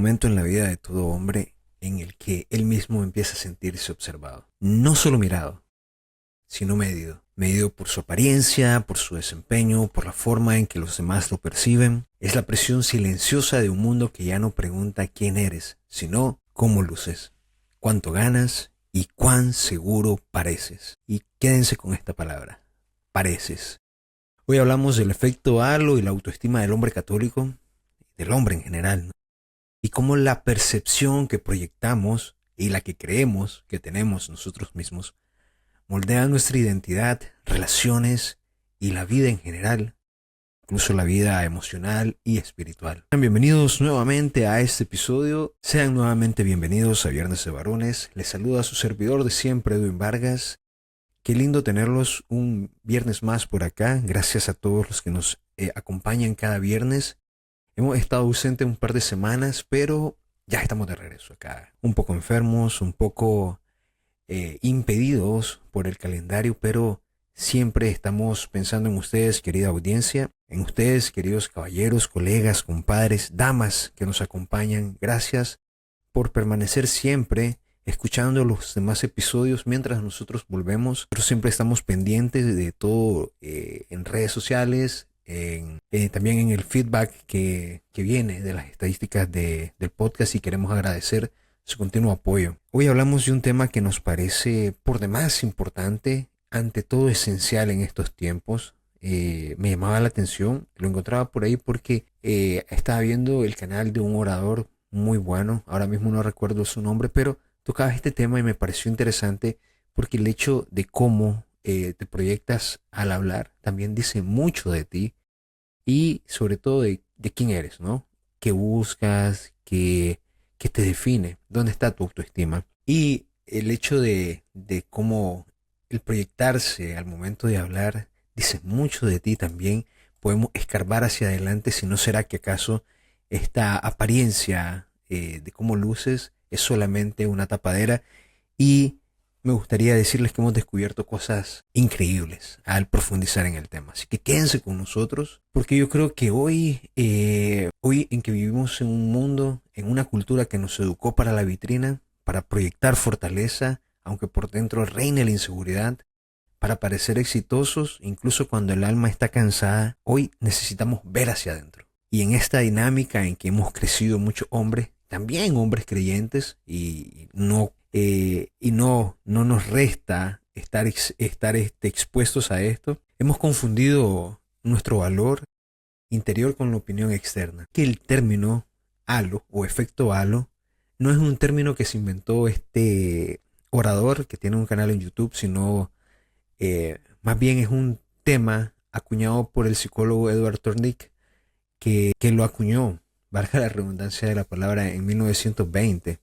momento en la vida de todo hombre en el que él mismo empieza a sentirse observado. No solo mirado, sino medido. Medido por su apariencia, por su desempeño, por la forma en que los demás lo perciben. Es la presión silenciosa de un mundo que ya no pregunta quién eres, sino cómo luces, cuánto ganas y cuán seguro pareces. Y quédense con esta palabra, pareces. Hoy hablamos del efecto halo y la autoestima del hombre católico, del hombre en general, ¿no? Y cómo la percepción que proyectamos y la que creemos que tenemos nosotros mismos moldea nuestra identidad, relaciones y la vida en general, incluso la vida emocional y espiritual. Bienvenidos nuevamente a este episodio, sean nuevamente bienvenidos a Viernes de Varones. Les saluda a su servidor de siempre, Edwin Vargas. Qué lindo tenerlos un viernes más por acá. Gracias a todos los que nos acompañan cada viernes. Hemos estado ausentes un par de semanas, pero ya estamos de regreso acá. Un poco enfermos, un poco impedidos por el calendario, pero siempre estamos pensando en ustedes, querida audiencia, en ustedes, queridos caballeros, colegas, compadres, damas que nos acompañan. Gracias por permanecer siempre escuchando los demás episodios mientras nosotros volvemos. Nosotros siempre estamos pendientes de todo en redes sociales, también en el feedback que viene de las estadísticas del podcast, y queremos agradecer su continuo apoyo. Hoy hablamos de un tema que nos parece por demás importante, ante todo esencial en estos tiempos. Me llamaba la atención, lo encontraba por ahí porque estaba viendo el canal de un orador muy bueno, ahora mismo no recuerdo su nombre, pero tocaba este tema y me pareció interesante porque el hecho de cómo te proyectas al hablar también dice mucho de ti y sobre todo de quién eres, ¿no? ¿Qué buscas? ¿Qué te define? ¿Dónde está tu autoestima? Y el hecho de cómo el proyectarse al momento de hablar dice mucho de ti también. Podemos escarbar hacia adelante si no será que acaso esta apariencia de cómo luces es solamente una tapadera. Y me gustaría decirles que hemos descubierto cosas increíbles al profundizar en el tema. Así que quédense con nosotros, porque yo creo que hoy en que vivimos en un mundo, en una cultura que nos educó para la vitrina, para proyectar fortaleza, aunque por dentro reine la inseguridad, para parecer exitosos, incluso cuando el alma está cansada, hoy necesitamos ver hacia adentro. Y en esta dinámica en que hemos crecido muchos hombres, también hombres creyentes, y no nos resta estar expuestos a esto, hemos confundido nuestro valor interior con la opinión externa. Que el término halo o efecto halo no es un término que se inventó este orador que tiene un canal en YouTube, sino más bien es un tema acuñado por el psicólogo Edward Thorndike, que lo acuñó, valga la redundancia de la palabra, en 1920.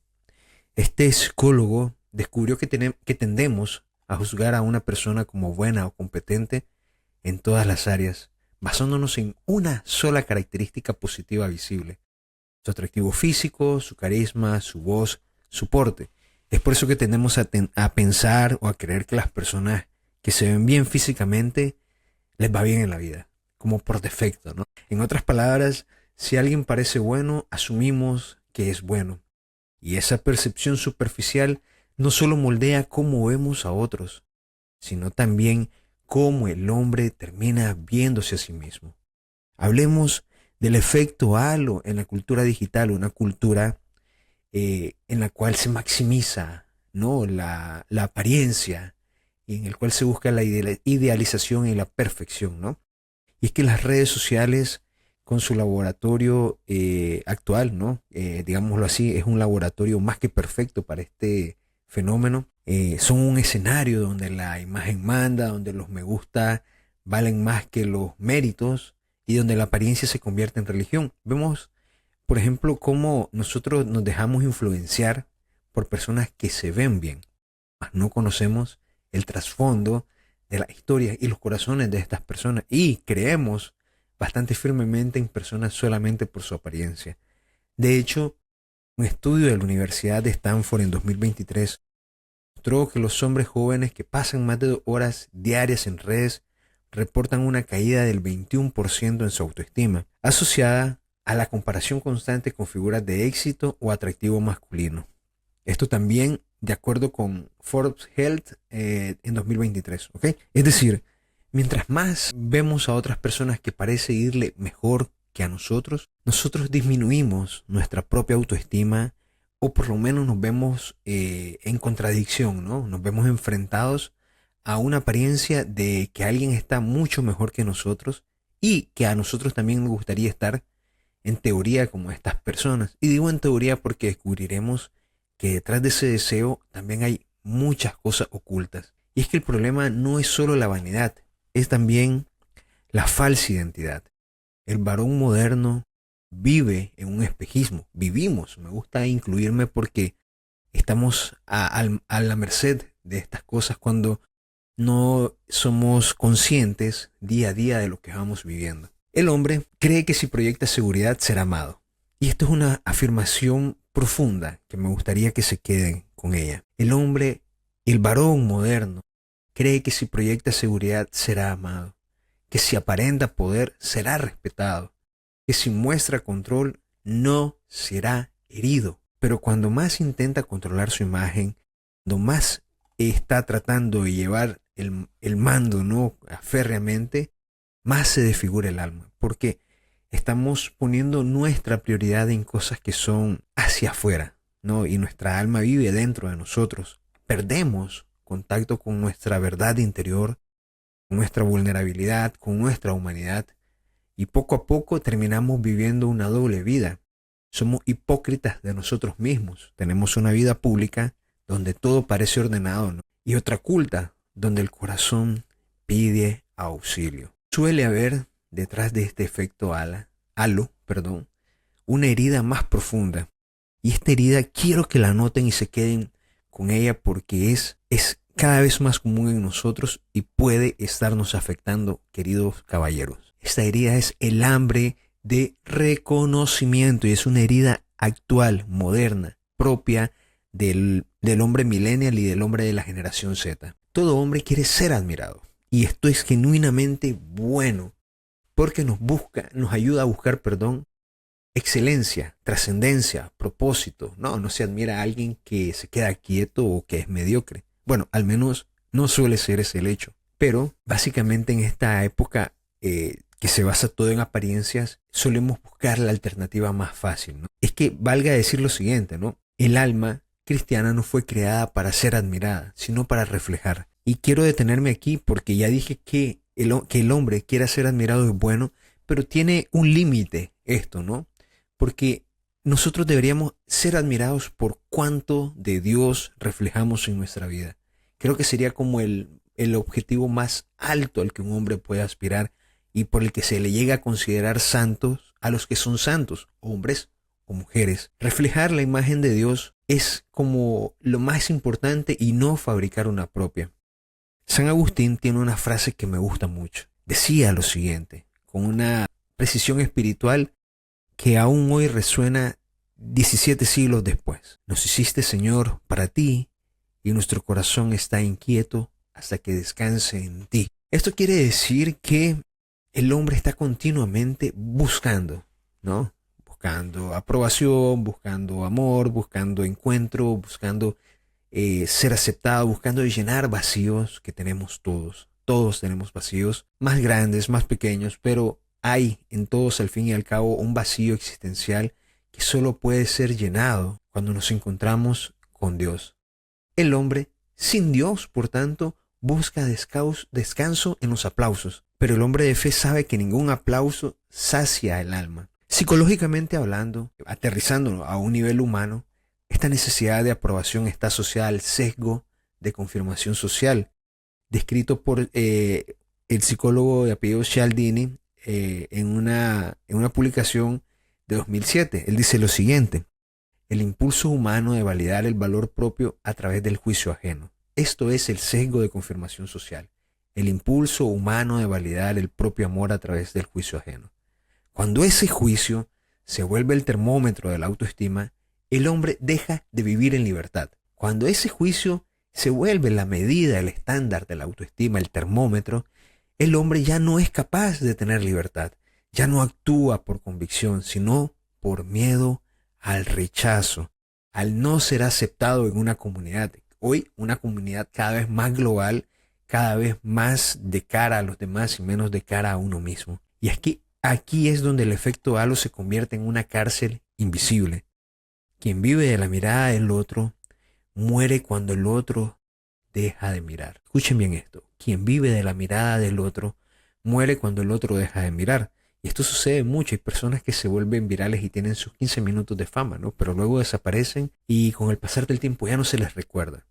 Este psicólogo descubrió que tendemos a juzgar a una persona como buena o competente en todas las áreas, basándonos en una sola característica positiva visible: su atractivo físico, su carisma, su voz, su porte. Es por eso que tendemos a pensar o a creer que las personas que se ven bien físicamente les va bien en la vida, como por defecto, ¿no? En otras palabras, si alguien parece bueno, asumimos que es bueno. Y esa percepción superficial no solo moldea cómo vemos a otros, sino también cómo el hombre termina viéndose a sí mismo. Hablemos del efecto halo en la cultura digital, una cultura en la cual se maximiza, ¿no?, la apariencia, y en el cual se busca la idealización y la perfección, ¿no? Y es que las redes sociales, con su laboratorio actual, ¿no? Digámoslo así, es un laboratorio más que perfecto para este fenómeno. Son un escenario donde la imagen manda, donde los me gusta valen más que los méritos y donde la apariencia se convierte en religión. Vemos, por ejemplo, cómo nosotros nos dejamos influenciar por personas que se ven bien, mas no conocemos el trasfondo de las historias y los corazones de estas personas, y creemos bastante firmemente en personas solamente por su apariencia. De hecho, un estudio de la Universidad de Stanford en 2023 mostró que los hombres jóvenes que pasan más de 2 horas diarias en redes reportan una caída del 21% en su autoestima, asociada a la comparación constante con figuras de éxito o atractivo masculino. Esto también de acuerdo con Forbes Health en 2023, ¿ok? Es decir, mientras más vemos a otras personas que parece irle mejor que a nosotros disminuimos nuestra propia autoestima o por lo menos nos vemos en contradicción, ¿no? Nos vemos enfrentados a una apariencia de que alguien está mucho mejor que nosotros y que a nosotros también nos gustaría estar en teoría como estas personas. Y digo en teoría porque descubriremos que detrás de ese deseo también hay muchas cosas ocultas. Y es que el problema no es solo la vanidad, es también la falsa identidad. El varón moderno vive en un espejismo. Vivimos, me gusta incluirme porque estamos a la merced de estas cosas cuando no somos conscientes día a día de lo que vamos viviendo. El hombre cree que si proyecta seguridad será amado. Y esto es una afirmación profunda que me gustaría que se queden con ella. El varón moderno, cree que si proyecta seguridad será amado, que si aparenta poder será respetado, que si muestra control no será herido. Pero cuando más intenta controlar su imagen, cuando más está tratando de llevar el mando, ¿no?, férreamente, más se desfigura el alma, porque estamos poniendo nuestra prioridad en cosas que son hacia afuera, ¿no? Y nuestra alma vive dentro de nosotros. Perdemos contacto con nuestra verdad interior, con nuestra vulnerabilidad, con nuestra humanidad, y poco a poco terminamos viviendo una doble vida. Somos hipócritas de nosotros mismos. Tenemos una vida pública donde todo parece ordenado, ¿no?, y otra oculta donde el corazón pide auxilio. Suele haber detrás de este efecto halo, una herida más profunda. Y esta herida quiero que la noten y se queden con ella porque es cada vez más común en nosotros y puede estarnos afectando, queridos caballeros. Esta herida es el hambre de reconocimiento y es una herida actual, moderna, propia del hombre millennial y del hombre de la generación Z. Todo hombre quiere ser admirado y esto es genuinamente bueno porque nos ayuda a buscar, excelencia, trascendencia, propósito. No se admira a alguien que se queda quieto o que es mediocre. Bueno, al menos no suele ser ese el hecho. Pero básicamente en esta época que se basa todo en apariencias, solemos buscar la alternativa más fácil, ¿no? Es que valga decir lo siguiente, ¿no? El alma cristiana no fue creada para ser admirada, sino para reflejar. Y quiero detenerme aquí porque ya dije que el hombre quiera ser admirado es bueno, pero tiene un límite esto, ¿no? Porque nosotros deberíamos ser admirados por cuánto de Dios reflejamos en nuestra vida. Creo que sería como el objetivo más alto al que un hombre puede aspirar y por el que se le llega a considerar santos a los que son santos, hombres o mujeres. Reflejar la imagen de Dios es como lo más importante y no fabricar una propia. San Agustín tiene una frase que me gusta mucho. Decía lo siguiente, con una precisión espiritual que aún hoy resuena 17 siglos después. Nos hiciste, Señor, para ti, y nuestro corazón está inquieto hasta que descanse en ti. Esto quiere decir que el hombre está continuamente buscando, ¿no? Buscando aprobación, buscando amor, buscando encuentro, buscando ser aceptado, buscando llenar vacíos que tenemos todos. Todos tenemos vacíos, más grandes, más pequeños, pero hay en todos al fin y al cabo un vacío existencial que solo puede ser llenado cuando nos encontramos con Dios. El hombre sin Dios, por tanto, busca descanso en los aplausos, pero el hombre de fe sabe que ningún aplauso sacia el alma. Psicológicamente hablando, aterrizando a un nivel humano, esta necesidad de aprobación está asociada al sesgo de confirmación social, descrito por el psicólogo de apellido Cialdini en una publicación de 2007. Él dice lo siguiente: el impulso humano de validar el valor propio a través del juicio ajeno. Esto es el sesgo de confirmación social, el impulso humano de validar el propio amor a través del juicio ajeno. Cuando ese juicio se vuelve el termómetro de la autoestima, el hombre deja de vivir en libertad. Cuando ese juicio se vuelve la medida, el estándar de la autoestima, el termómetro, el hombre ya no es capaz de tener libertad, Ya no actúa por convicción, sino por miedo al rechazo, al no ser aceptado en una comunidad. Hoy una comunidad cada vez más global, cada vez más de cara a los demás y menos de cara a uno mismo. Y aquí es donde el efecto halo se convierte en una cárcel invisible. Quien vive de la mirada del otro muere cuando el otro deja de mirar. Escuchen bien esto. Quien vive de la mirada del otro muere cuando el otro deja de mirar. Y esto sucede mucho. Hay personas que se vuelven virales y tienen sus 15 minutos de fama, ¿no? Pero luego desaparecen y con el pasar del tiempo ya no se les recuerda.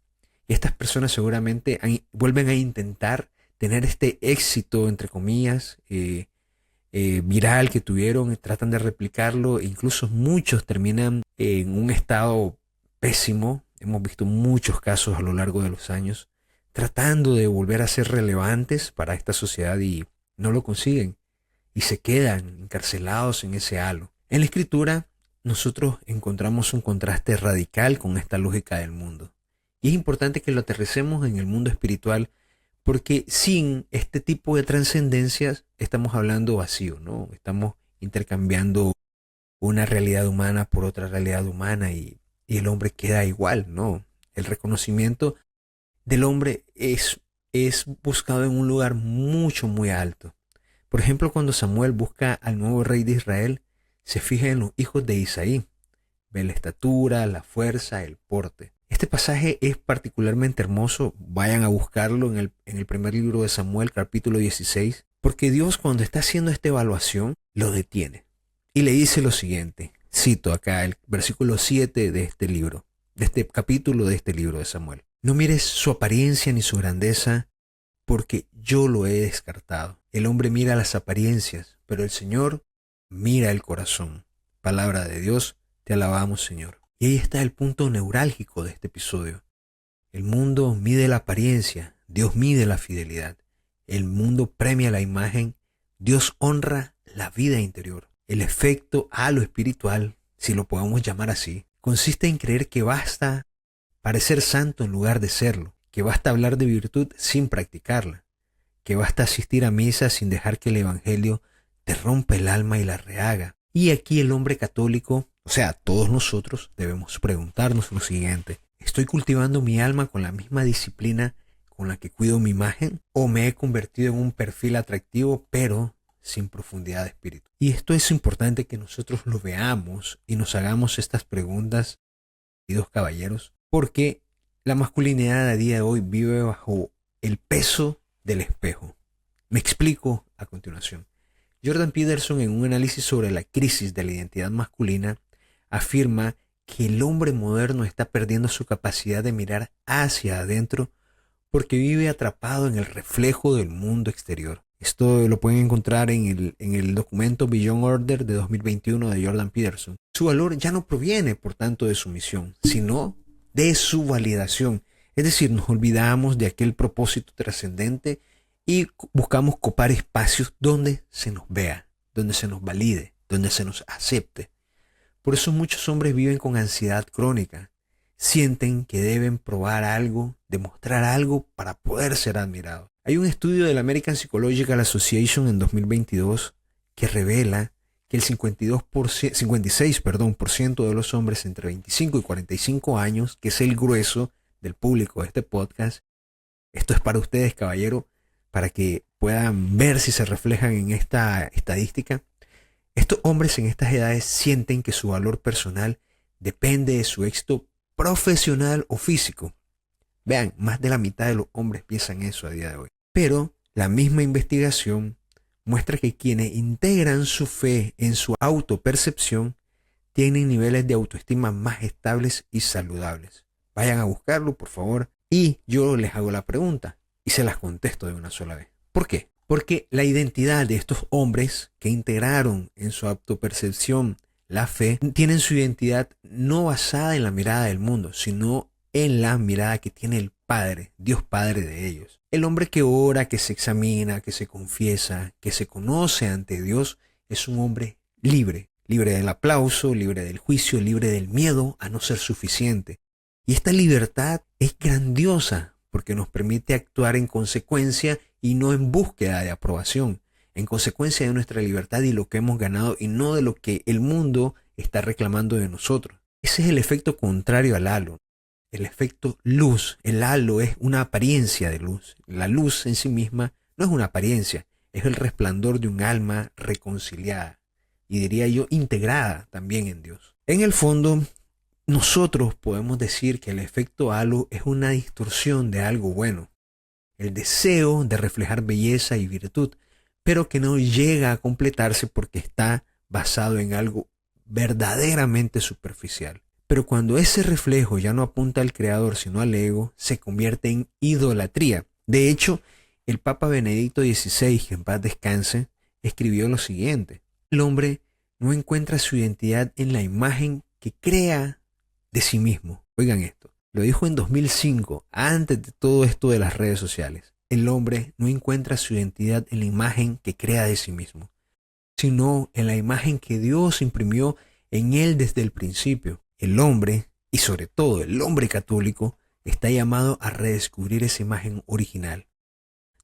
Y estas personas seguramente vuelven a intentar tener este éxito, entre comillas, viral que tuvieron, tratan de replicarlo, e incluso muchos terminan en un estado pésimo. Hemos visto muchos casos a lo largo de los años tratando de volver a ser relevantes para esta sociedad y no lo consiguen y se quedan encarcelados en ese halo. En la escritura nosotros encontramos un contraste radical con esta lógica del mundo y es importante que lo aterricemos en el mundo espiritual, porque sin este tipo de trascendencias estamos hablando vacío, ¿no? Estamos intercambiando una realidad humana por otra realidad humana y el hombre queda igual, ¿no? El reconocimiento del hombre es buscado en un lugar muy alto. Por ejemplo, cuando Samuel busca al nuevo rey de Israel, se fija en los hijos de Isaí, ve la estatura, la fuerza, el porte. Este pasaje es particularmente hermoso, vayan a buscarlo en el primer libro de Samuel, capítulo 16, porque Dios cuando está haciendo esta evaluación, lo detiene y le dice lo siguiente, cito acá el versículo 7 de este libro, de este capítulo de este libro de Samuel. No mires su apariencia ni su grandeza, porque yo lo he descartado. El hombre mira las apariencias, pero el Señor mira el corazón. Palabra de Dios, te alabamos, Señor. Y ahí está el punto neurálgico de este episodio. El mundo mide la apariencia, Dios mide la fidelidad. El mundo premia la imagen, Dios honra la vida interior. El efecto halo espiritual, si lo podemos llamar así, consiste en creer que basta parecer santo en lugar de serlo, que basta hablar de virtud sin practicarla, que basta asistir a misa sin dejar que el evangelio te rompa el alma y la rehaga. Y aquí el hombre católico, o sea, todos nosotros debemos preguntarnos lo siguiente: ¿estoy cultivando mi alma con la misma disciplina con la que cuido mi imagen? ¿O me he convertido en un perfil atractivo pero sin profundidad de espíritu? Y esto es importante que nosotros lo veamos y nos hagamos estas preguntas, queridos caballeros, porque la masculinidad a día de hoy vive bajo el peso del espejo. Me explico a continuación. Jordan Peterson, en un análisis sobre la crisis de la identidad masculina, afirma que el hombre moderno está perdiendo su capacidad de mirar hacia adentro porque vive atrapado en el reflejo del mundo exterior. Esto lo pueden encontrar en el documento Beyond Order de 2021 de Jordan Peterson. Su valor ya no proviene, por tanto, de su misión, sino de su validación. Es decir, nos olvidamos de aquel propósito trascendente y buscamos copar espacios donde se nos vea, donde se nos valide, donde se nos acepte. Por eso muchos hombres viven con ansiedad crónica. Sienten que deben probar algo, demostrar algo para poder ser admirados. Hay un estudio de la American Psychological Association en 2022 que revela que el 56% de los hombres entre 25 y 45 años, que es el grueso del público de este podcast, esto es para ustedes, caballero, para que puedan ver si se reflejan en esta estadística. Estos hombres en estas edades sienten que su valor personal depende de su éxito profesional o físico. Vean, más de la mitad de los hombres piensan eso a día de hoy. Pero la misma investigación muestra que quienes integran su fe en su autopercepción tienen niveles de autoestima más estables y saludables. Vayan a buscarlo, por favor, y yo les hago la pregunta y se las contesto de una sola vez. ¿Por qué? Porque la identidad de estos hombres que integraron en su autopercepción la fe, tienen su identidad no basada en la mirada del mundo, sino en la mirada que tiene el Padre, Dios Padre de ellos. El hombre que ora, que se examina, que se confiesa, que se conoce ante Dios, es un hombre libre, libre del aplauso, libre del juicio, libre del miedo a no ser suficiente. Y esta libertad es grandiosa porque nos permite actuar en consecuencia y no en búsqueda de aprobación. en consecuencia de nuestra libertad y lo que hemos ganado y no de lo que el mundo está reclamando de nosotros. Ese es el efecto contrario al halo, el efecto luz. El halo es una apariencia de luz. La luz en sí misma no es una apariencia, es el resplandor de un alma reconciliada y diría yo integrada también en Dios. En el fondo, nosotros podemos decir que el efecto halo es una distorsión de algo bueno, el deseo de reflejar belleza y virtud, pero que no llega a completarse porque está basado en algo verdaderamente superficial. Pero cuando ese reflejo ya no apunta al creador sino al ego, se convierte en idolatría. De hecho, el Papa Benedicto XVI, que en paz descanse, escribió lo siguiente: el hombre no encuentra su identidad en la imagen que crea de sí mismo. Oigan esto, lo dijo en 2005, antes de todo esto de las redes sociales. El hombre no encuentra su identidad en la imagen que crea de sí mismo, sino en la imagen que Dios imprimió en él desde el principio. El hombre, y sobre todo el hombre católico, está llamado a redescubrir esa imagen original.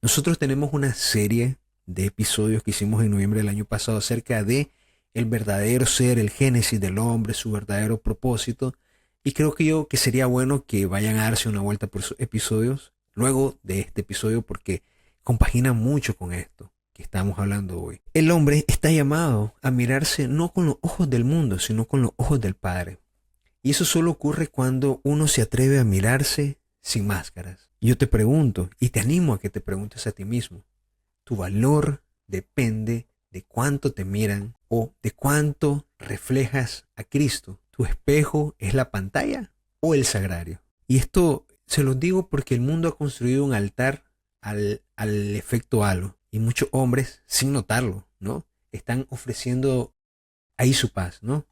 Nosotros tenemos una serie de episodios que hicimos en noviembre del año pasado acerca de el verdadero ser, el génesis del hombre, su verdadero propósito, y creo que sería bueno que vayan a darse una vuelta por esos episodios luego de este episodio porque compagina mucho con esto que estamos hablando hoy. El hombre está llamado a mirarse no con los ojos del mundo, sino con los ojos del Padre. Y eso solo ocurre cuando uno se atreve a mirarse sin máscaras. Yo te pregunto, y te animo a que te preguntes a ti mismo, ¿tu valor depende de cuánto te miran o de cuánto reflejas a Cristo? ¿Tu espejo es la pantalla o el sagrario? Y esto se los digo porque el mundo ha construido un altar al efecto halo. Y muchos hombres, sin notarlo, ¿no?, están ofreciendo ahí su paz, ¿no?,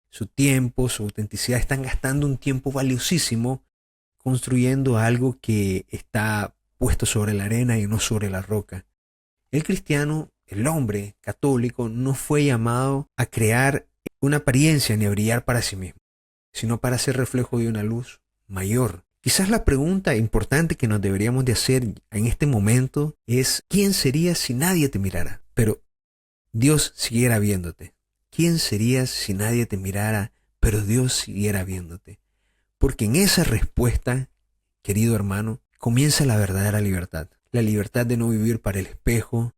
su tiempo, su autenticidad. Están gastando un tiempo valiosísimo construyendo algo que está puesto sobre la arena y no sobre la roca. El cristiano, el hombre católico, no fue llamado a crear una apariencia ni a brillar para sí mismo, sino para ser reflejo de una luz mayor. Quizás la pregunta importante que nos deberíamos de hacer en este momento es: ¿quién serías si nadie te mirara, pero Dios siguiera viéndote? ¿Quién serías si nadie te mirara, pero Dios siguiera viéndote? Porque en esa respuesta, querido hermano, comienza la verdadera libertad. La libertad de no vivir para el espejo,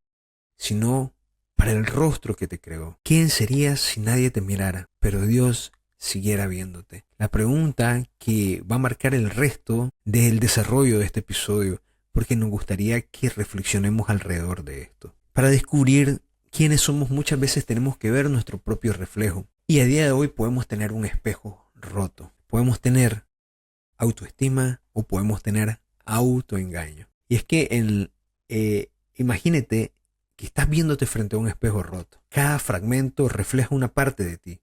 sino para el rostro que te creó. ¿Quién serías si nadie te mirara, pero Dios siguiera viéndote? La pregunta que va a marcar el resto del desarrollo de este episodio, porque nos gustaría que reflexionemos alrededor de esto. Para descubrir quiénes somos, muchas veces tenemos que ver nuestro propio reflejo. Y a día de hoy podemos tener un espejo roto. Podemos tener autoestima o podemos tener autoengaño. Y es que imagínate que estás viéndote frente a un espejo roto. Cada fragmento refleja una parte de ti,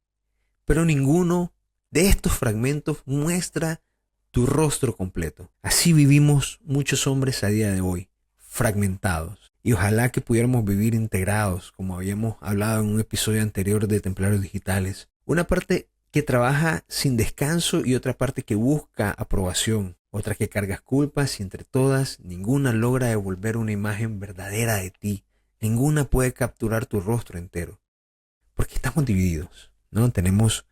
pero ninguno de estos fragmentos muestra tu rostro completo. Así vivimos muchos hombres a día de hoy, fragmentados. Y ojalá que pudiéramos vivir integrados, como habíamos hablado en un episodio anterior de Templarios Digitales. Una parte que trabaja sin descanso y otra parte que busca aprobación. Otra que cargas culpas y entre todas, ninguna logra devolver una imagen verdadera de ti. Ninguna puede capturar tu rostro entero. Porque estamos divididos, ¿no? Tenemos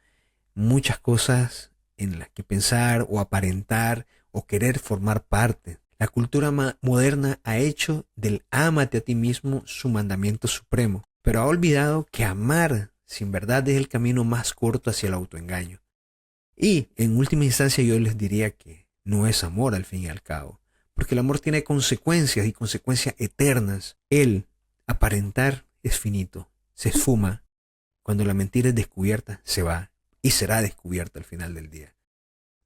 muchas cosas en las que pensar o aparentar o querer formar parte. La cultura moderna ha hecho del ámate a ti mismo su mandamiento supremo, pero ha olvidado que amar sin verdad es el camino más corto hacia el autoengaño. Y en última instancia yo les diría que no es amor al fin y al cabo, porque el amor tiene consecuencias y consecuencias eternas. El aparentar es finito, se esfuma. Cuando la mentira es descubierta, se va y será descubierta al final del día.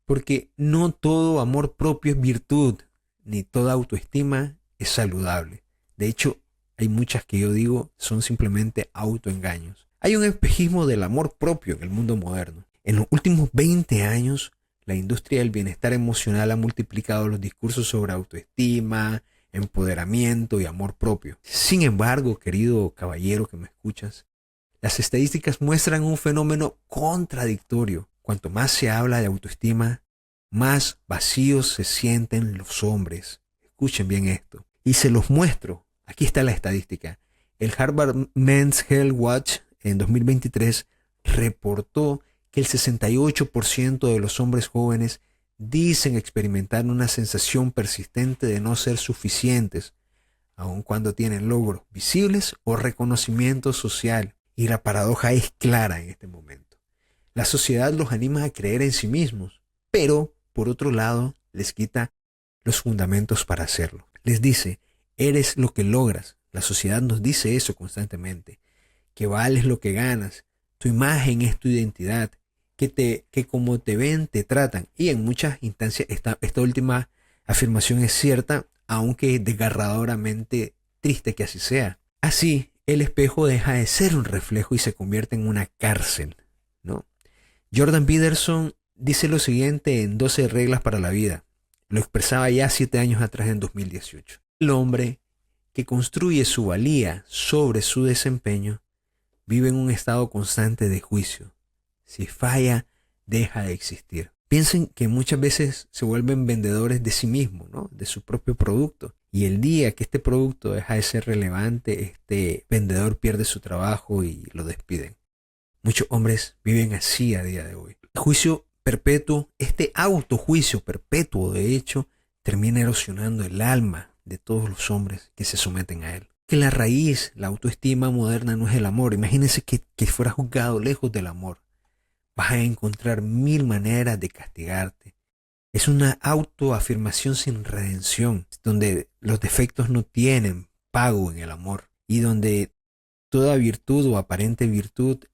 Porque no todo amor propio es virtud, ni toda autoestima es saludable. De hecho, hay muchas que yo digo son simplemente autoengaños. Hay un espejismo del amor propio en el mundo moderno. En los últimos 20 años, la industria del bienestar emocional ha multiplicado los discursos sobre autoestima, empoderamiento y amor propio. Sin embargo, querido caballero que me escuchas, las estadísticas muestran un fenómeno contradictorio. Cuanto más se habla de autoestima, más vacíos se sienten los hombres. Escuchen bien esto. Y se los muestro. Aquí está la estadística. El Harvard Men's Health Watch en 2023 reportó que el 68% de los hombres jóvenes dicen experimentar una sensación persistente de no ser suficientes, aun cuando tienen logros visibles o reconocimiento social. Y la paradoja es clara en este momento. La sociedad los anima a creer en sí mismos, pero por otro lado les quita los fundamentos para hacerlo. Les dice, eres lo que logras. La sociedad nos dice eso constantemente, que vales lo que ganas, tu imagen es tu identidad, que como te ven, te tratan. Y en muchas instancias esta última afirmación es cierta, aunque desgarradoramente triste que así sea. Así, el espejo deja de ser un reflejo y se convierte en una cárcel, ¿no? Jordan Peterson dice lo siguiente en 12 reglas para la vida. Lo expresaba ya 7 años atrás en 2018. El hombre que construye su valía sobre su desempeño vive en un estado constante de juicio. Si falla, deja de existir. Piensen que muchas veces se vuelven vendedores de sí mismos, ¿no? De su propio producto. Y el día que este producto deja de ser relevante, este vendedor pierde su trabajo y lo despiden. Muchos hombres viven así a día de hoy. El juicio perpetuo, este autojuicio perpetuo, de hecho, termina erosionando el alma de todos los hombres que se someten a él. Que la raíz, la autoestima moderna no es el amor. Imagínense que fuera juzgado lejos del amor. Vas a encontrar 1000 maneras de castigarte. Es una autoafirmación sin redención, donde los defectos no tienen pago en el amor y donde toda virtud o aparente virtud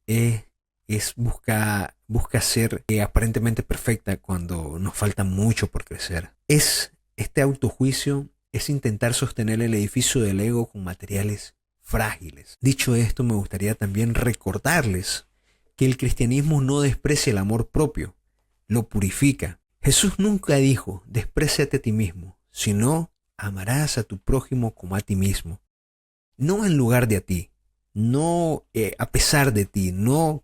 busca ser aparentemente perfecta cuando nos falta mucho por crecer. Este autojuicio es intentar sostener el edificio del ego con materiales frágiles. Dicho esto, me gustaría también recordarles que el cristianismo no desprecia el amor propio, lo purifica. Jesús nunca dijo, despréciate a ti mismo, sino amarás a tu prójimo como a ti mismo. No en lugar de a ti, no a pesar de ti, no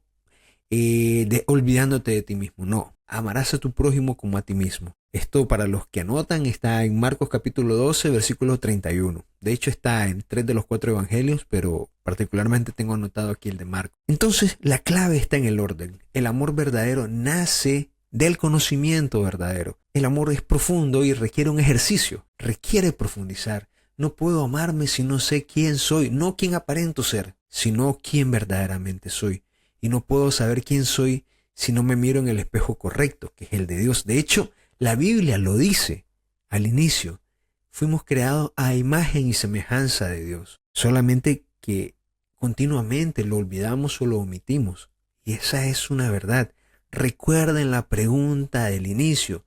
olvidándote de ti mismo, no. Amarás a tu prójimo como a ti mismo. Esto, para los que anotan, está en Marcos capítulo 12, versículo 31. De hecho está en 3 de los 4 evangelios, pero particularmente tengo anotado aquí el de Marcos. Entonces la clave está en el orden. El amor verdadero nace del conocimiento verdadero. El amor es profundo y requiere un ejercicio, requiere profundizar. No puedo amarme si no sé quién soy, no quién aparento ser, sino quién verdaderamente soy. Y no puedo saber quién soy si no me miro en el espejo correcto, que es el de Dios. De hecho, la Biblia lo dice al inicio. Fuimos creados a imagen y semejanza de Dios. Solamente que continuamente lo olvidamos o lo omitimos. Y esa es una verdad. Recuerden la pregunta del inicio.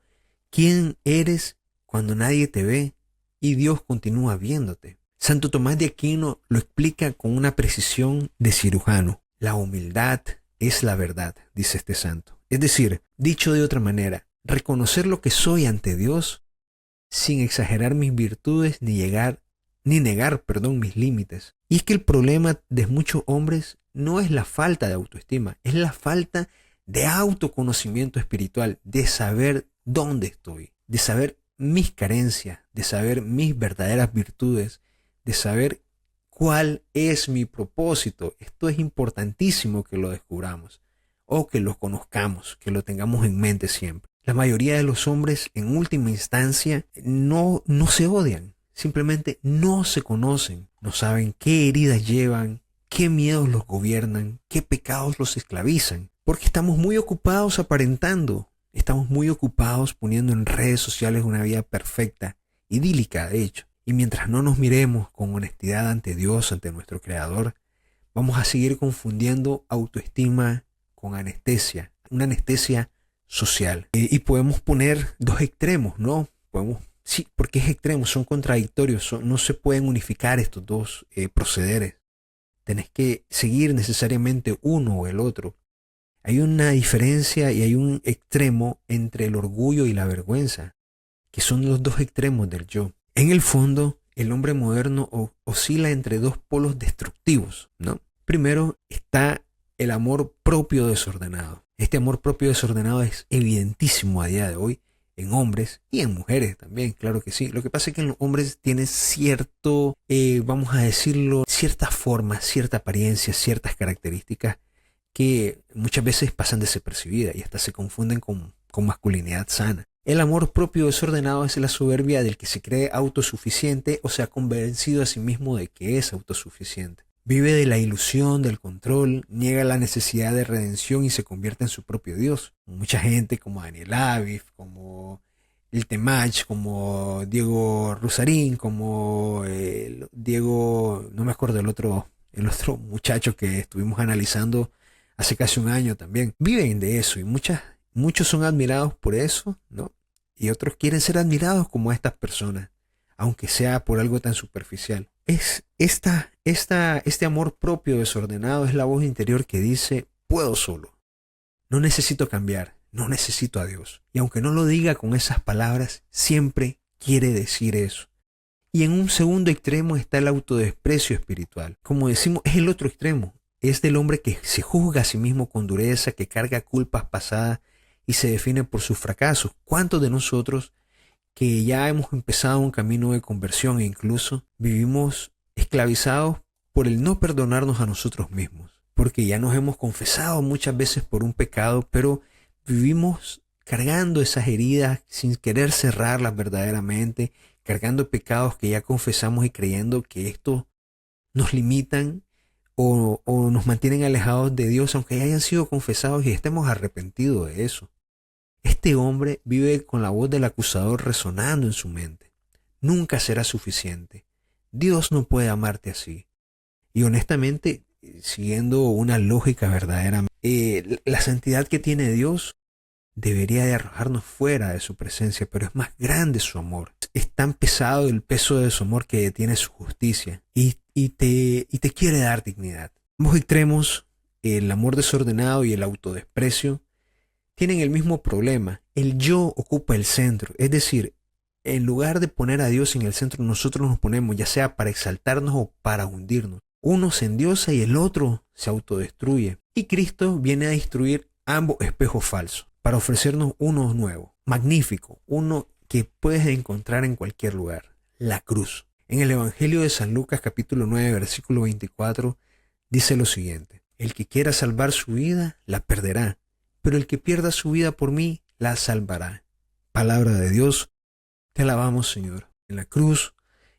¿Quién eres cuando nadie te ve y Dios continúa viéndote? Santo Tomás de Aquino lo explica con una precisión de cirujano. La humildad es la verdad, dice este santo. Es decir, dicho de otra manera, reconocer lo que soy ante Dios sin exagerar mis virtudes ni negar mis límites. Y es que el problema de muchos hombres no es la falta de autoestima, es la falta de autoconocimiento espiritual, de saber dónde estoy, de saber mis carencias, de saber mis verdaderas virtudes, de saber cuál es mi propósito. Esto es importantísimo que lo descubramos o que lo conozcamos, que lo tengamos en mente siempre. La mayoría de los hombres en última instancia no se odian, simplemente no se conocen, no saben qué heridas llevan, qué miedos los gobiernan, qué pecados los esclavizan, porque estamos muy ocupados aparentando, estamos muy ocupados poniendo en redes sociales una vida perfecta, idílica de hecho, y mientras no nos miremos con honestidad ante Dios, ante nuestro Creador, vamos a seguir confundiendo autoestima con anestesia, una anestesia social. Y podemos poner dos extremos, ¿no? Sí, porque es extremo, son contradictorios, no se pueden unificar estos dos procederes. Tenés que seguir necesariamente uno o el otro. Hay una diferencia y hay un extremo entre el orgullo y la vergüenza, que son los dos extremos del yo. En el fondo, el hombre moderno oscila entre dos polos destructivos, ¿no? Primero está el amor propio desordenado. Este amor propio desordenado es evidentísimo a día de hoy en hombres y en mujeres también, claro que sí. Lo que pasa es que en los hombres tiene vamos a decirlo, cierta forma, cierta apariencia, ciertas características que muchas veces pasan desapercibidas y hasta se confunden con masculinidad sana. El amor propio desordenado es la soberbia del que se cree autosuficiente o se ha convencido a sí mismo de que es autosuficiente. Vive de la ilusión, del control, niega la necesidad de redención y se convierte en su propio Dios. Mucha gente como Daniel Aviv, como el Temach, como Diego Rusarín, como Diego, no me acuerdo el otro muchacho que estuvimos analizando hace casi un año también. Viven de eso y muchos son admirados por eso, ¿no? Y otros quieren ser admirados como estas personas, aunque sea por algo tan superficial. Este amor propio desordenado es la voz interior que dice, puedo solo, no necesito cambiar, no necesito a Dios. Y aunque no lo diga con esas palabras, siempre quiere decir eso. Y en un segundo extremo está el autodesprecio espiritual. Como decimos, es el otro extremo. Es del hombre que se juzga a sí mismo con dureza, que carga culpas pasadas y se define por sus fracasos. ¿Cuántos de nosotros que ya hemos empezado un camino de conversión e incluso vivimos esclavizados por el no perdonarnos a nosotros mismos? Porque ya nos hemos confesado muchas veces por un pecado, pero vivimos cargando esas heridas sin querer cerrarlas verdaderamente, cargando pecados que ya confesamos y creyendo que estos nos limitan o nos mantienen alejados de Dios, aunque ya hayan sido confesados y estemos arrepentidos de eso. Este hombre vive con la voz del acusador resonando en su mente. Nunca será suficiente. Dios no puede amarte así. Y honestamente, siguiendo una lógica verdadera, la santidad que tiene Dios debería de arrojarnos fuera de su presencia, pero es más grande su amor. Es tan pesado el peso de su amor que detiene su justicia y te quiere dar dignidad. Ambos extremos, el amor desordenado y el autodesprecio, tienen el mismo problema. El yo ocupa el centro, es decir, en lugar de poner a Dios en el centro, nosotros nos ponemos, ya sea para exaltarnos o para hundirnos. Uno se endiosa y el otro se autodestruye. Y Cristo viene a destruir ambos espejos falsos para ofrecernos uno nuevo, magnífico, uno que puedes encontrar en cualquier lugar, la cruz. En el Evangelio de San Lucas capítulo 9 versículo 24 dice lo siguiente: el que quiera salvar su vida la perderá, pero el que pierda su vida por mí la salvará. Palabra de Dios, te alabamos, Señor. En la cruz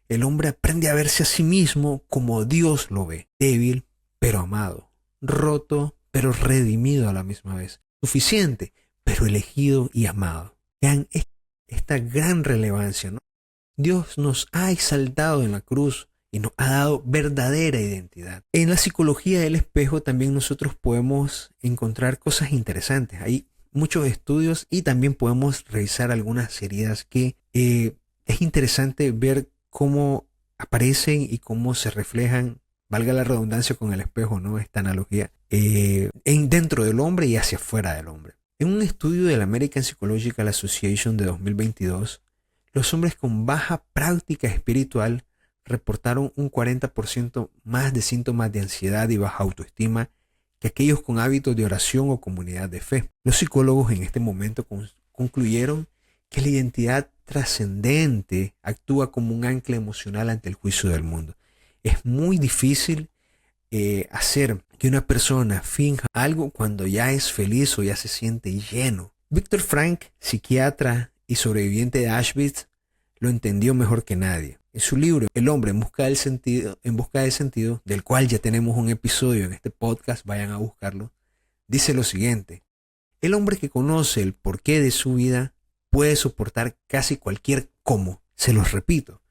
el hombre aprende a verse a sí mismo como Dios lo ve, débil pero amado, roto pero redimido a la misma vez, suficiente pero elegido y amado. Vean esta gran relevancia, ¿no? Dios nos ha exaltado en la cruz y nos ha dado verdadera identidad. En la psicología del espejo también nosotros podemos encontrar cosas interesantes. Hay muchos estudios y también podemos revisar algunas heridas que es interesante ver cómo aparecen y cómo se reflejan, valga la redundancia con el espejo, ¿no? Esta analogía, dentro del hombre y hacia afuera del hombre. En un estudio de la American Psychological Association de 2022, los hombres con baja práctica espiritual reportaron un 40% más de síntomas de ansiedad y baja autoestima que aquellos con hábitos de oración o comunidad de fe. Los psicólogos en este momento concluyeron que la identidad trascendente actúa como un ancla emocional ante el juicio del mundo. Es muy difícil hacer que una persona finja algo cuando ya es feliz o ya se siente lleno. Viktor Frankl, psiquiatra y sobreviviente de Auschwitz, lo entendió mejor que nadie. En su libro El hombre en busca del sentido, del cual ya tenemos un episodio en este podcast, vayan a buscarlo, dice lo siguiente: el hombre que conoce el porqué de su vida puede soportar casi cualquier cómo. Se los repito,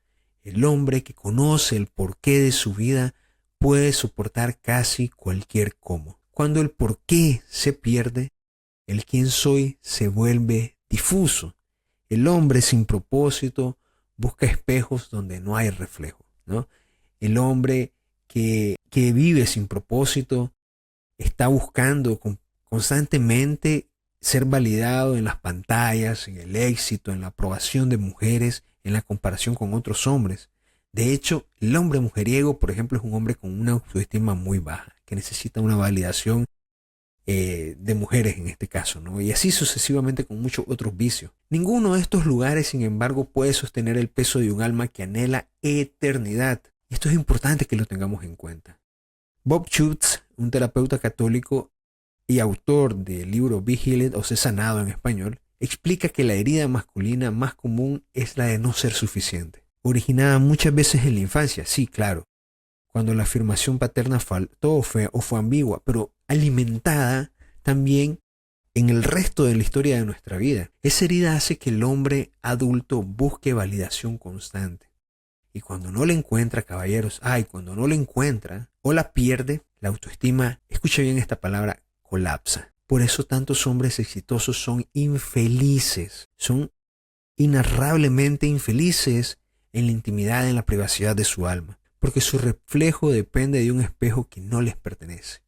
el hombre que conoce el porqué de su vida puede soportar casi cualquier cómo. Cuando el porqué se pierde, el quién soy se vuelve difuso. El hombre sin propósito busca espejos donde no hay reflejo, ¿no? El hombre que vive sin propósito está buscando constantemente ser validado en las pantallas, en el éxito, en la aprobación de mujeres, en la comparación con otros hombres. De hecho, el hombre mujeriego, por ejemplo, es un hombre con una autoestima muy baja, que necesita una validación de mujeres en este caso, ¿no? Y así sucesivamente con muchos otros vicios. Ninguno de estos lugares, sin embargo, puede sostener el peso de un alma que anhela eternidad. Y esto es importante que lo tengamos en cuenta. Bob Schutz, un terapeuta católico y autor del libro Be Healed o Sé Sanado en español, explica que la herida masculina más común es la de no ser suficiente, originada muchas veces en la infancia, sí, claro, cuando la afirmación paterna faltó o fue ambigua, pero alimentada también en el resto de la historia de nuestra vida. Esa herida hace que el hombre adulto busque validación constante. Y cuando no la encuentra, caballeros, cuando no la encuentra o la pierde, la autoestima, escucha bien esta palabra, colapsa. Por eso tantos hombres exitosos son infelices, son inarrablemente infelices en la intimidad, en la privacidad de su alma, porque su reflejo depende de un espejo que no les pertenece,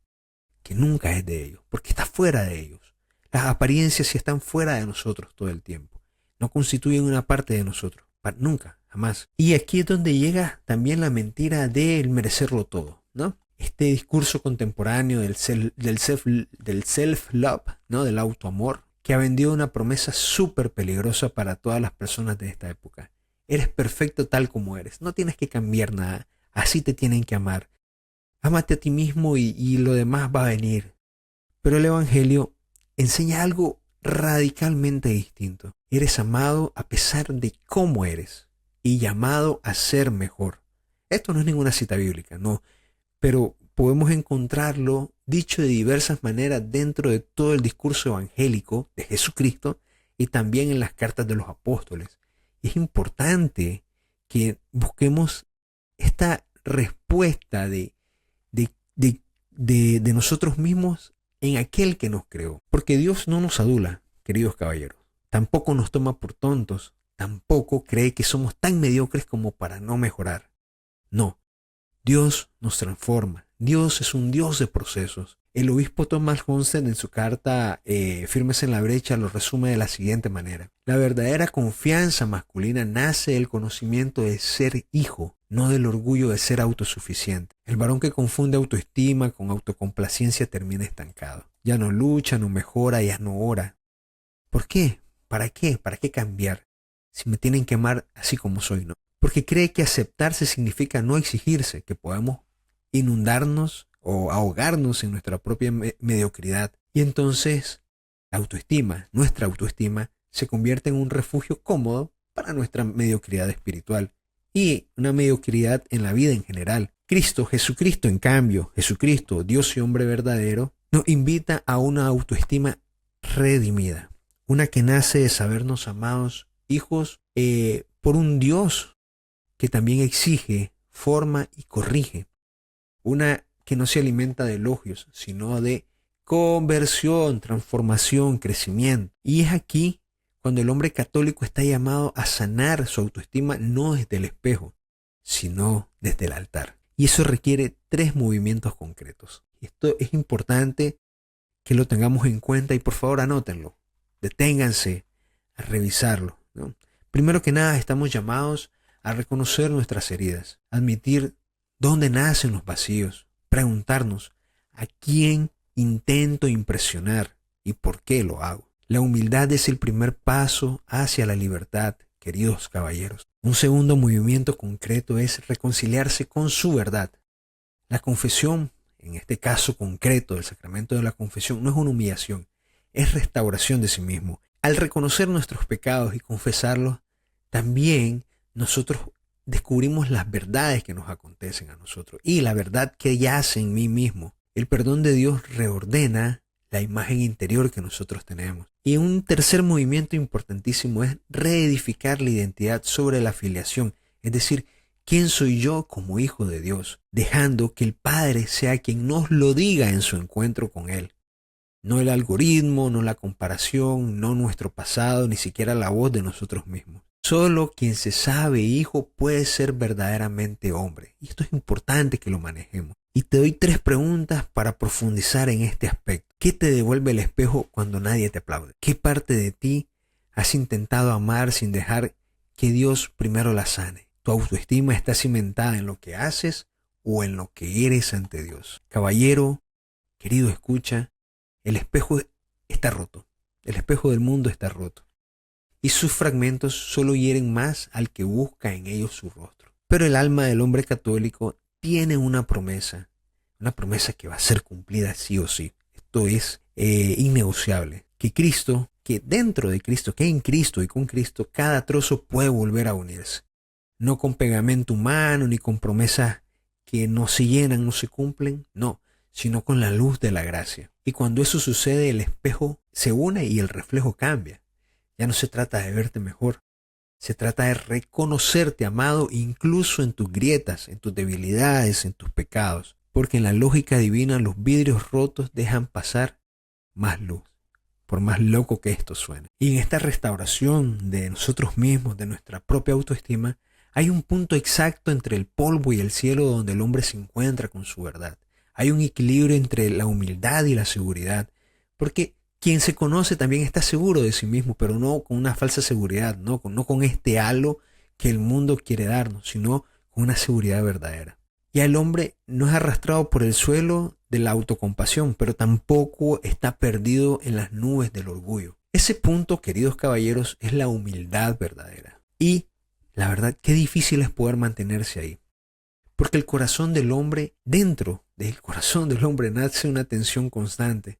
que nunca es de ellos, porque está fuera de ellos. Las apariencias sí están fuera de nosotros todo el tiempo, no constituyen una parte de nosotros, nunca, jamás. Y aquí es donde llega también la mentira del merecerlo todo, ¿no? Este discurso contemporáneo del self-love, ¿no? Del autoamor, que ha vendido una promesa súper peligrosa para todas las personas de esta época. Eres perfecto tal como eres, no tienes que cambiar nada, así te tienen que amar. Ámate a ti mismo y lo demás va a venir. Pero el Evangelio enseña algo radicalmente distinto. Eres amado a pesar de cómo eres y llamado a ser mejor. Esto no es ninguna cita bíblica, no, pero podemos encontrarlo dicho de diversas maneras dentro de todo el discurso evangélico de Jesucristo y también en las cartas de los apóstoles. Es importante que busquemos esta respuesta de nosotros mismos en aquel que nos creó. Porque Dios no nos adula, queridos caballeros. Tampoco nos toma por tontos. Tampoco cree que somos tan mediocres como para no mejorar. No. Dios nos transforma. Dios es un Dios de procesos. El obispo Thomas Honsted en su carta Firmes en la brecha lo resume de la siguiente manera. La verdadera confianza masculina nace del conocimiento de ser hijo, no del orgullo de ser autosuficiente. El varón que confunde autoestima con autocomplacencia termina estancado. Ya no lucha, no mejora, ya no ora. ¿Por qué? ¿Para qué? ¿Para qué cambiar? Si me tienen que amar así como soy, ¿no? Porque cree que aceptarse significa no exigirse, que podemos inundarnos o ahogarnos en nuestra propia mediocridad. Y entonces la autoestima, nuestra autoestima, se convierte en un refugio cómodo para nuestra mediocridad espiritual y una mediocridad en la vida en general. Jesucristo, en cambio, Jesucristo, Dios y hombre verdadero, nos invita a una autoestima redimida, una que nace de sabernos amados, hijos, por un Dios que también exige, forma y corrige. Una que no se alimenta de elogios, sino de conversión, transformación, crecimiento. Y es aquí cuando el hombre católico está llamado a sanar su autoestima no desde el espejo, sino desde el altar. Y eso requiere 3 movimientos concretos. Esto es importante que lo tengamos en cuenta y por favor anótenlo. Deténganse a revisarlo, ¿no? Primero que nada, estamos llamados a reconocer nuestras heridas, admitir dónde nacen los vacíos, preguntarnos a quién intento impresionar y por qué lo hago. La humildad es el primer paso hacia la libertad, queridos caballeros. Un segundo movimiento concreto es reconciliarse con su verdad. La confesión, en este caso concreto del sacramento de la confesión, no es una humillación, es restauración de sí mismo. Al reconocer nuestros pecados y confesarlos, también nosotros descubrimos las verdades que nos acontecen a nosotros y la verdad que yace en mí mismo. El perdón de Dios reordena la imagen interior que nosotros tenemos. Y un tercer movimiento importantísimo es reedificar la identidad sobre la filiación, es decir, ¿quién soy yo como hijo de Dios? Dejando que el Padre sea quien nos lo diga en su encuentro con Él. No el algoritmo, no la comparación, no nuestro pasado, ni siquiera la voz de nosotros mismos. Solo quien se sabe hijo puede ser verdaderamente hombre. Y esto es importante que lo manejemos. Y te doy 3 preguntas para profundizar en este aspecto. ¿Qué te devuelve el espejo cuando nadie te aplaude? ¿Qué parte de ti has intentado amar sin dejar que Dios primero la sane? ¿Tu autoestima está cimentada en lo que haces o en lo que eres ante Dios? Caballero, querido escucha, El espejo está roto. El espejo del mundo está roto. Y sus fragmentos solo hieren más al que busca en ellos su rostro. Pero el alma del hombre católico tiene una promesa que va a ser cumplida sí o sí. Esto es innegociable. Que dentro de Cristo, que en Cristo y con Cristo, cada trozo puede volver a unirse. No con pegamento humano ni con promesas que no se llenan, no se cumplen, no, sino con la luz de la gracia. Y cuando eso sucede, el espejo se une y el reflejo cambia. Ya no se trata de verte mejor, se trata de reconocerte amado incluso en tus grietas, en tus debilidades, en tus pecados. Porque en la lógica divina los vidrios rotos dejan pasar más luz, por más loco que esto suene. Y en esta restauración de nosotros mismos, de nuestra propia autoestima, hay un punto exacto entre el polvo y el cielo donde el hombre se encuentra con su verdad. Hay un equilibrio entre la humildad y la seguridad, porque quien se conoce también está seguro de sí mismo, pero no con una falsa seguridad, no con este halo que el mundo quiere darnos, sino con una seguridad verdadera. Ya el hombre no es arrastrado por el suelo de la autocompasión, pero tampoco está perdido en las nubes del orgullo. Ese punto, queridos caballeros, es la humildad verdadera. Y la verdad, qué difícil es poder mantenerse ahí. Porque el corazón del hombre, dentro del corazón del hombre nace una tensión constante.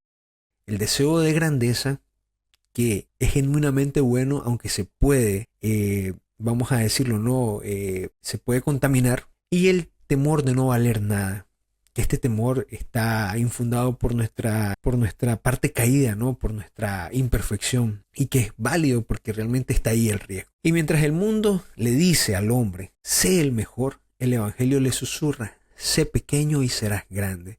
El deseo de grandeza, que es genuinamente bueno, aunque se puede, vamos a decirlo, no, se puede contaminar. Y el temor de no valer nada. Este temor está infundado por nuestra parte caída, ¿no? Por nuestra imperfección, y que es válido porque realmente está ahí el riesgo. Y mientras el mundo le dice al hombre, sé el mejor, el evangelio le susurra, sé pequeño y serás grande.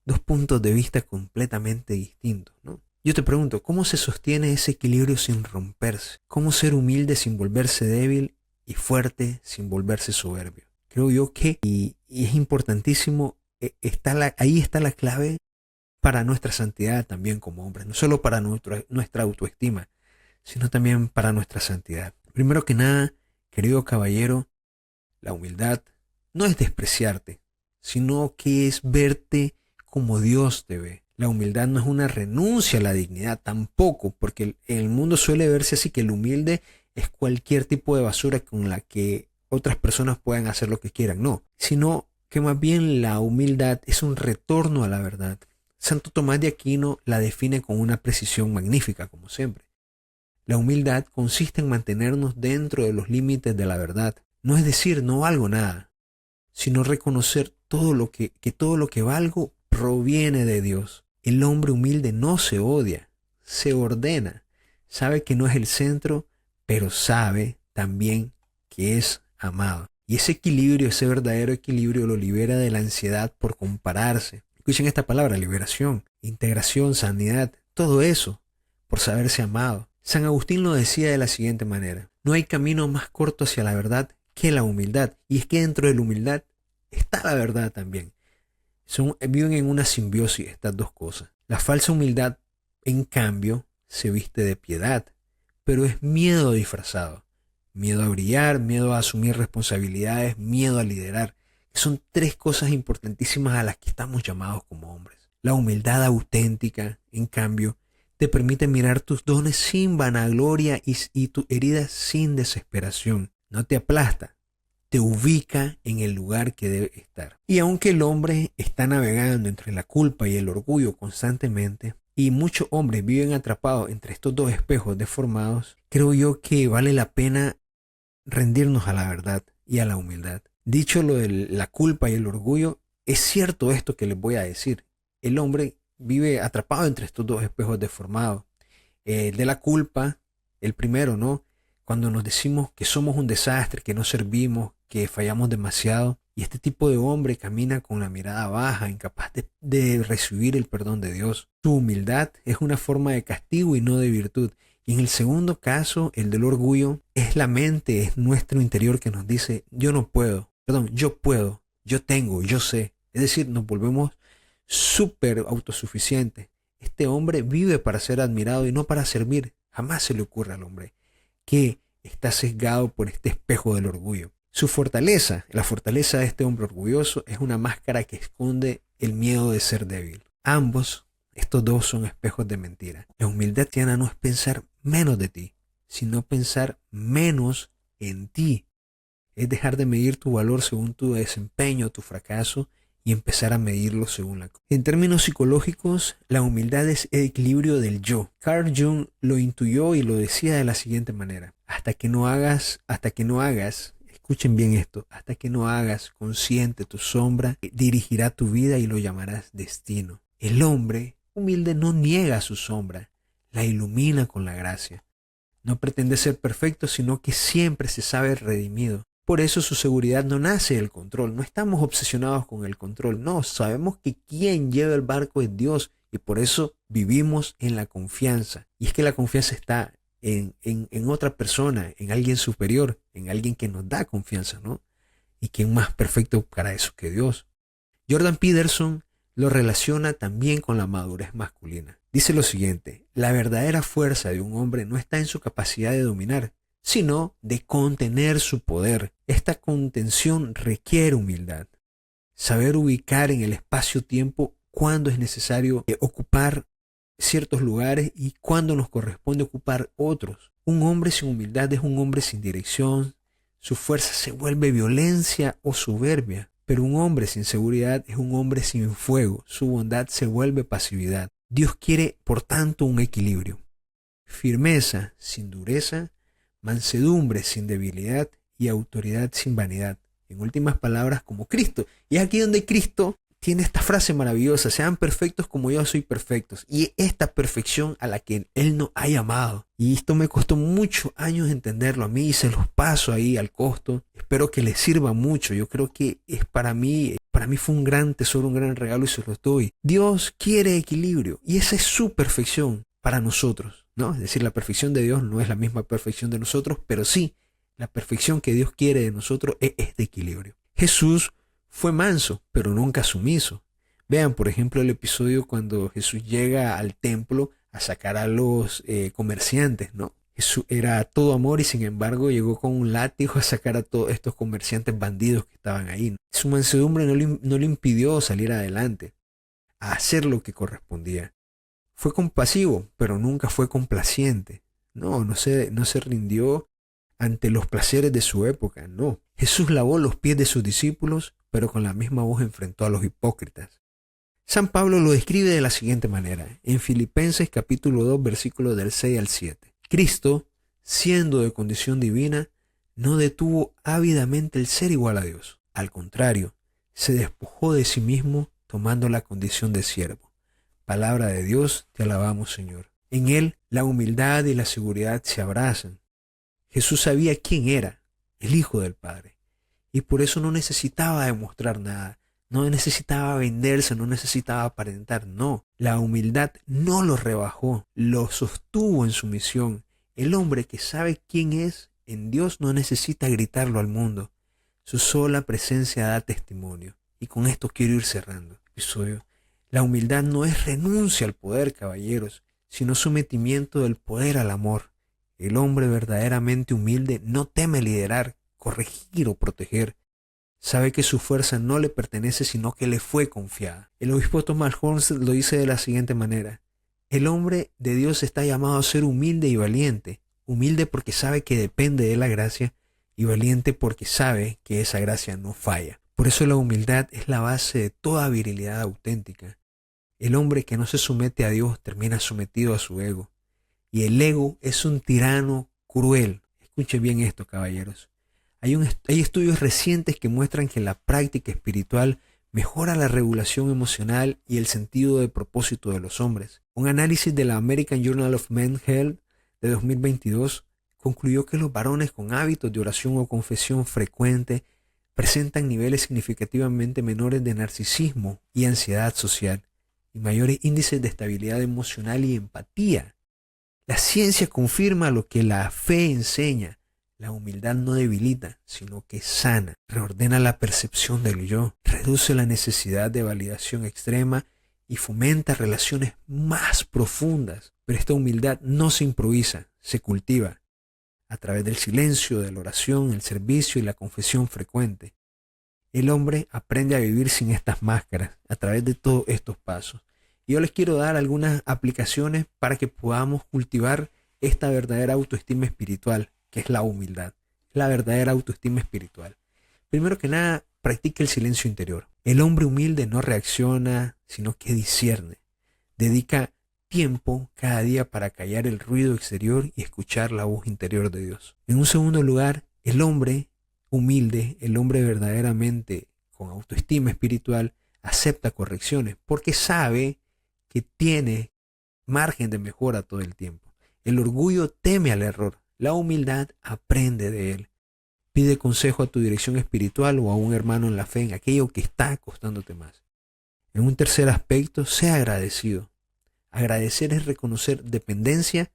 Dos puntos de vista completamente distintos, ¿no? Yo te pregunto, ¿cómo se sostiene ese equilibrio sin romperse? ¿Cómo ser humilde sin volverse débil y fuerte sin volverse soberbio? Creo yo que, y es importantísimo, ahí está la clave para nuestra santidad también como hombres, no solo para nuestra autoestima, sino también para nuestra santidad. Primero que nada, querido caballero, la humildad no es despreciarte, sino que es verte como Dios te ve. La humildad no es una renuncia a la dignidad tampoco, porque el mundo suele verse así, que el humilde es cualquier tipo de basura con la que otras personas puedan hacer lo que quieran. No, sino que más bien la humildad es un retorno a la verdad. Santo Tomás de Aquino la define con una precisión magnífica, como siempre. La humildad consiste en mantenernos dentro de los límites de la verdad. No es decir, no valgo nada, sino reconocer que todo lo que valgo proviene de Dios. El hombre humilde no se odia, se ordena. Sabe que no es el centro, pero sabe también que es amado. Y ese equilibrio, ese verdadero equilibrio, lo libera de la ansiedad por compararse. Escuchen esta palabra: liberación, integración, sanidad, todo eso por saberse amado. San Agustín lo decía de la siguiente manera: no hay camino más corto hacia la verdad que la humildad. Y es que dentro de la humildad está la verdad también. Viven en una simbiosis estas dos cosas. La falsa humildad, en cambio, se viste de piedad, pero es miedo disfrazado. Miedo a brillar, miedo a asumir responsabilidades, miedo a liderar. Son tres cosas importantísimas a las que estamos llamados como hombres. La humildad auténtica, en cambio, te permite mirar tus dones sin vanagloria y tus heridas sin desesperación. No te aplasta, te ubica en el lugar que debe estar. Y aunque el hombre está navegando entre la culpa y el orgullo constantemente, y muchos hombres viven atrapados entre estos dos espejos deformados, creo yo que vale la pena rendirnos a la verdad y a la humildad. Dicho lo de la culpa y el orgullo, es cierto esto que les voy a decir. El hombre vive atrapado entre estos dos espejos deformados. El de la culpa, el primero, ¿no? Cuando nos decimos que somos un desastre, que no servimos, que fallamos demasiado. Y este tipo de hombre camina con la mirada baja, incapaz de recibir el perdón de Dios. Su humildad es una forma de castigo y no de virtud. Y en el segundo caso, el del orgullo, es la mente, es nuestro interior que nos dice: yo puedo, yo tengo, yo sé. Es decir, nos volvemos súper autosuficientes. Este hombre vive para ser admirado y no para servir. Jamás se le ocurre al hombre que está sesgado por este espejo del orgullo. Su fortaleza, la fortaleza de este hombre orgulloso, es una máscara que esconde el miedo de ser débil. Ambos Estos dos son espejos de mentira. La humildad cristiana no es pensar menos de ti, sino pensar menos en ti. Es dejar de medir tu valor según tu desempeño, tu fracaso, y empezar a medirlo según la cosa. En términos psicológicos, la humildad es el equilibrio del yo. Carl Jung lo intuyó y lo decía de la siguiente manera: hasta que no hagas, escuchen bien esto, hasta que no hagas consciente tu sombra, dirigirá tu vida y lo llamarás destino. El hombre humilde no niega su sombra, la ilumina con la gracia. No pretende ser perfecto, sino que siempre se sabe redimido. Por eso su seguridad no nace del control. No estamos obsesionados con el control. No, sabemos que quien lleva el barco es Dios y por eso vivimos en la confianza. Y es que la confianza está en otra persona, en alguien superior, en alguien que nos da confianza, ¿no? Y quién más perfecto para eso que Dios. Jordan Peterson lo relaciona también con la madurez masculina. Dice lo siguiente: la verdadera fuerza de un hombre no está en su capacidad de dominar, sino de contener su poder. Esta contención requiere humildad. Saber ubicar en el espacio-tiempo cuándo es necesario ocupar ciertos lugares y cuándo nos corresponde ocupar otros. Un hombre sin humildad es un hombre sin dirección. Su fuerza se vuelve violencia o soberbia. Pero un hombre sin seguridad es un hombre sin fuego. Su bondad se vuelve pasividad. Dios quiere, por tanto, un equilibrio. Firmeza sin dureza, mansedumbre sin debilidad y autoridad sin vanidad. En últimas palabras, como Cristo. Y es aquí donde Cristo tiene esta frase maravillosa: sean perfectos como yo soy perfecto. Y esta perfección a la que Él nos ha llamado. Y esto me costó muchos años entenderlo a mí y se los paso ahí al costo. Espero que les sirva mucho. Yo creo que es para mí fue un gran tesoro, un gran regalo y se los doy. Dios quiere equilibrio y esa es su perfección para nosotros, ¿no? Es decir, la perfección de Dios no es la misma perfección de nosotros, pero sí, la perfección que Dios quiere de nosotros es este equilibrio. Jesús fue manso, pero nunca sumiso. Vean, por ejemplo, el episodio cuando Jesús llega al templo a sacar a los comerciantes, ¿no? Jesús era todo amor y sin embargo llegó con un látigo a sacar a todos estos comerciantes bandidos que estaban ahí, ¿no? Su mansedumbre no le impidió salir adelante, a hacer lo que correspondía. Fue compasivo, pero nunca fue complaciente. No se rindió ante los placeres de su época, no. Jesús lavó los pies de sus discípulos, pero con la misma voz enfrentó a los hipócritas. San Pablo lo describe de la siguiente manera, en Filipenses capítulo 2, versículos del 6 al 7. Cristo, siendo de condición divina, no detuvo ávidamente el ser igual a Dios. Al contrario, se despojó de sí mismo, tomando la condición de siervo. Palabra de Dios, te alabamos, Señor. En Él, la humildad y la seguridad se abrazan. Jesús sabía quién era, el Hijo del Padre, y por eso no necesitaba demostrar nada, no necesitaba venderse, no necesitaba aparentar, no. La humildad no lo rebajó, lo sostuvo en su misión. El hombre que sabe quién es en Dios no necesita gritarlo al mundo. Su sola presencia da testimonio. Y con esto quiero ir cerrando el episodio. La humildad no es renuncia al poder, caballeros, sino sometimiento del poder al amor. El hombre verdaderamente humilde no teme liderar, corregir o proteger. Sabe que su fuerza no le pertenece, sino que le fue confiada. El obispo Thomas Holmes lo dice de la siguiente manera: el hombre de Dios está llamado a ser humilde y valiente. Humilde porque sabe que depende de la gracia y valiente porque sabe que esa gracia no falla. Por eso la humildad es la base de toda virilidad auténtica. El hombre que no se somete a Dios termina sometido a su ego. Y el ego es un tirano cruel. Escuchen bien esto, caballeros. Hay estudios recientes que muestran que la práctica espiritual mejora la regulación emocional y el sentido de propósito de los hombres. Un análisis de la American Journal of Men's Health de 2022 concluyó que los varones con hábitos de oración o confesión frecuente presentan niveles significativamente menores de narcisismo y ansiedad social y mayores índices de estabilidad emocional y empatía. La ciencia confirma lo que la fe enseña. La humildad no debilita, sino que sana, reordena la percepción del yo, reduce la necesidad de validación extrema y fomenta relaciones más profundas. Pero esta humildad no se improvisa, se cultiva a través del silencio, de la oración, el servicio y la confesión frecuente. El hombre aprende a vivir sin estas máscaras a través de todos estos pasos. Y yo les quiero dar algunas aplicaciones para que podamos cultivar esta verdadera autoestima espiritual, que es la humildad. La verdadera autoestima espiritual. Primero que nada, practica el silencio interior. El hombre humilde no reacciona, sino que discierne. Dedica tiempo cada día para callar el ruido exterior y escuchar la voz interior de Dios. En un segundo lugar, el hombre humilde, el hombre verdaderamente con autoestima espiritual, acepta correcciones porque sabe que tiene margen de mejora todo el tiempo. El orgullo teme al error, la humildad aprende de él. Pide consejo a tu dirección espiritual o a un hermano en la fe en aquello que está costándote más. En un tercer aspecto, sea agradecido. Agradecer es reconocer dependencia,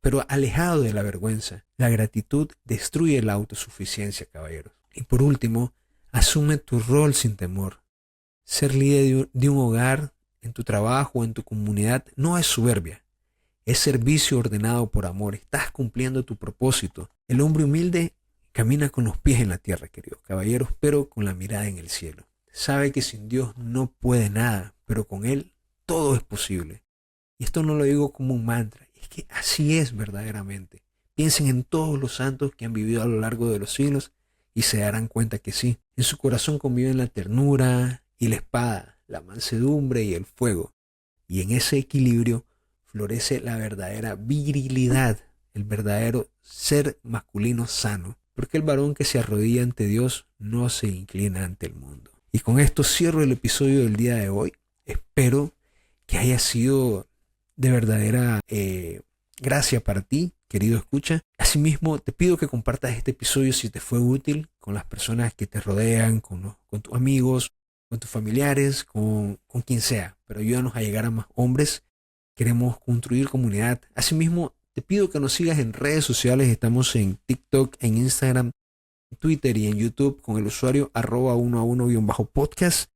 pero alejado de la vergüenza. La gratitud destruye la autosuficiencia, caballeros. Y por último, asume tu rol sin temor. Ser líder de un hogar, en tu trabajo o en tu comunidad, no es soberbia. Es servicio ordenado por amor. Estás cumpliendo tu propósito. El hombre humilde camina con los pies en la tierra, queridos caballeros, pero con la mirada en el cielo. Sabe que sin Dios no puede nada, pero con Él todo es posible. Y esto no lo digo como un mantra, es que así es verdaderamente. Piensen en todos los santos que han vivido a lo largo de los siglos y se darán cuenta que sí. En su corazón conviven la ternura y la espada, la mansedumbre y el fuego. Y en ese equilibrio florece la verdadera virilidad, el verdadero ser masculino sano. Porque el varón que se arrodilla ante Dios no se inclina ante el mundo. Y con esto cierro el episodio del día de hoy. Espero que haya sido de verdadera gracia para ti, querido escucha. Asimismo, te pido que compartas este episodio si te fue útil con las personas que te rodean, con tus amigos, con tus familiares, con quien sea. Pero ayúdanos a llegar a más hombres. Queremos construir comunidad. Asimismo, te pido que nos sigas en redes sociales. Estamos en TikTok, en Instagram, en Twitter y en YouTube con el usuario @1a1-podcast.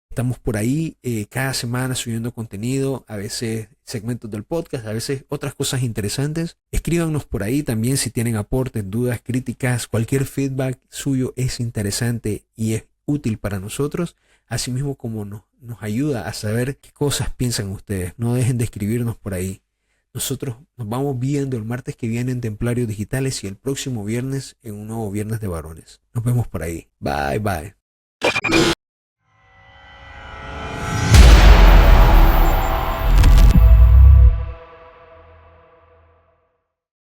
Estamos por ahí cada semana subiendo contenido, a veces segmentos del podcast, a veces otras cosas interesantes. Escríbanos por ahí también si tienen aportes, dudas, críticas, cualquier feedback suyo es interesante y es útil para nosotros. Asimismo como nos ayuda a saber qué cosas piensan ustedes. No dejen de escribirnos por ahí. Nosotros nos vamos viendo el martes que viene en Templarios Digitales y el próximo viernes en un nuevo Viernes de Varones. Nos vemos por ahí. Bye, bye.